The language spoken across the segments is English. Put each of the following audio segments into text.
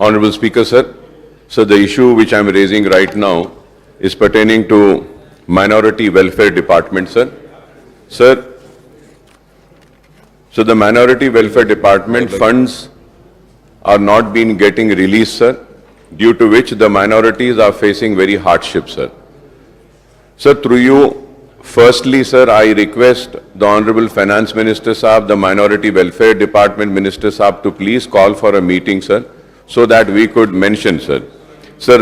Honorable Speaker, sir. So the issue which I am raising right now is pertaining to Minority Welfare Department, sir. Sir, so the Minority Welfare Department funds are not been getting released, sir, due to which the minorities are facing very hardship, sir. Sir, through you, firstly, sir, I request the Honorable Finance Minister Sahab, the Minority Welfare Department Minister Sahab to please call for a meeting, sir, so that we could mention, sir. Sir,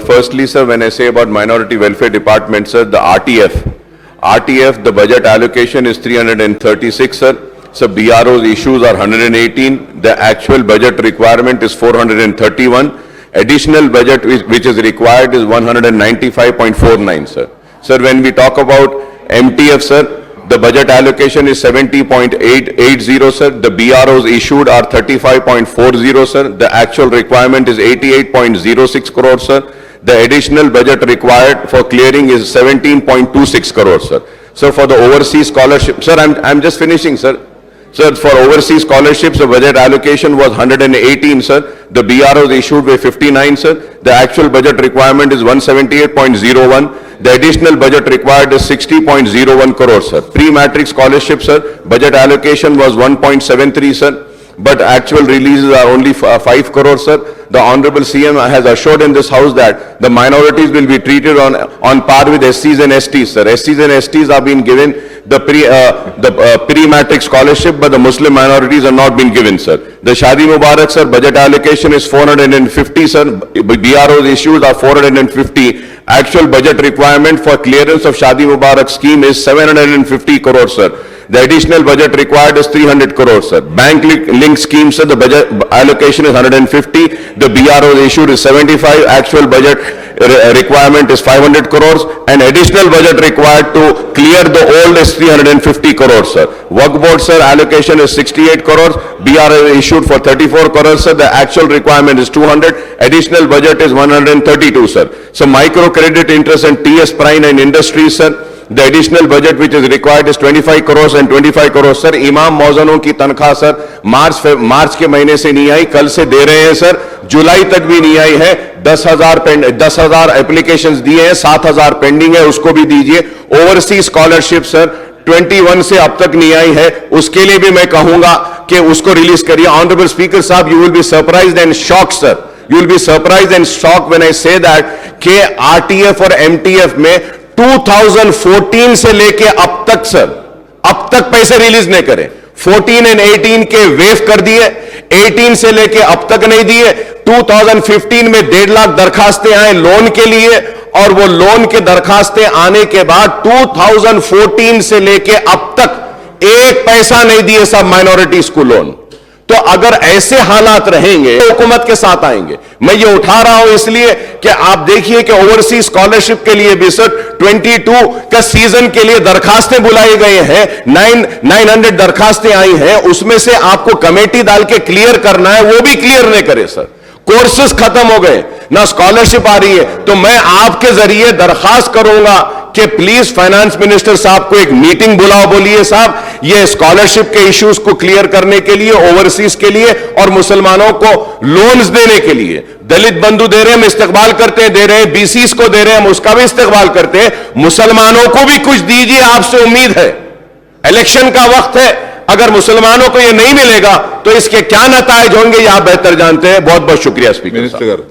firstly, sir, when I say about Minority Welfare Department, sir, the RTF, the budget allocation is 336, sir. So BRO's issues are 118. The actual budget requirement is 431. Additional budget which is required is 195.49, sir. Sir, when we talk about MTF, sir, the budget allocation is 70.880, sir. The BROs issued are 35.40, sir. The actual requirement is 88.06 crores, sir. The additional budget required for clearing is 17.26 crores, sir. So for the overseas scholarship, sir, I'm just finishing, sir. Sir, for overseas scholarships, the budget allocation was 118, sir. The BROs issued were 59, sir. The actual budget requirement is 178.01. The additional budget required is 60.01 crores, sir. Pre-matric scholarship, sir, budget allocation was 1.73, sir. But actual releases are only 5 crores, sir. The Honorable CM has assured in this House that the minorities will be treated on par with SCs and STs, sir. SCs and STs are being given the pre-matric scholarship, but the Muslim minorities are not been given, sir. The Shadi Mubarak, sir, budget allocation is 450, sir. BRO's issues are 450. Actual budget requirement for clearance of Shadi Mubarak scheme is 750 crores, sir. The additional budget required is 300 crores, sir. Bank link scheme, sir, the budget allocation is 150. The BRO issued is 75. Actual budget requirement is 500 crores. And additional budget required to clear the old is 350 crores, sir. Work board, sir, allocation is 68 crores. BRO issued for 34 crores, sir. The actual requirement is 200. Additional budget is 132, sir. So microcredit interest and TS Prime and industries, sir. The additional budget which is required is 25 crores and 25 crores, sir. इमाम मौजनों की तनख्वाह, sir, मार्च के महीने से नहीं आई, कल से दे रहे हैं, सर. जुलाई तक भी नहीं आई है. 10,000 एप्लीकेशंस दिए हैं, 7,000 पेंडिंग है, उसको भी दीजिए. ओवरसीज स्कॉलरशिप, सर, 21 से अब तक नहीं आई है, उसके लिए भी मैं कहूंगा कि उसको रिलीज करिए. ऑनरेबल स्पीकर साहब, you will be surprised and shocked, sir. You will be surprised and shocked when I say that कि RTF और MTF में 2014 से लेके अब तक, सर, अब तक पैसे रिलीज नहीं करे. 14 और 18 के वेव कर दिए, 18 से लेके अब तक नहीं दिए. 2015 में 1.5 लाख दरखास्तें आए लोन के लिए, और वो लोन के दरखास्तें आने के बाद 2014 से लेके अब तक एक पैसा नहीं दिए सब माइनॉरिटीज को लोन. तो अगर ऐसे हालात रहेंगे तो हुकूमत के साथ आएंगे. मैं ये उठा रहा हूं इसलिए कि आप देखिए कि ओवरसीज स्कॉलरशिप के लिए भी, सर, 22 का सीजन के लिए दरखास्तें बुलाई गए हैं. 900 दरखास्तें आई हैं, उसमें से आपको कमेटी डाल के क्लियर करना है, वो भी क्लियर नहीं करे, सर. कोर्सेज खत्म हो गए, ना स्कॉलरशिप आ रही है. तो मैं आपके जरिए दरखास्त करूंगा कि प्लीज फाइनेंस मिनिस्टर साहब को एक मीटिंग बुलाओ. बोलिए साहब, ये स्कॉलरशिप के इश्यूज को क्लियर करने के लिए, ओवरसीज के लिए और मुसलमानों को लोन्स देने के लिए. दलित बंधु दे रहे हैं, हम इस्तेकबाल करते हैं, दे रहे हैं. बीसीस को दे रहे हैं, हम उसका भी इस्तेकबाल करते हैं. मुसलमानों को भी कुछ दीजिए, आपसे उम्मीद है. इलेक्शन का वक्त है, अगर मुसलमानों को यह नहीं मिलेगा तो इसके क्या नताइज होंगे, यह आप बेहतर जानते हैं. बहुत बहुत शुक्रिया स्पीकर साहब.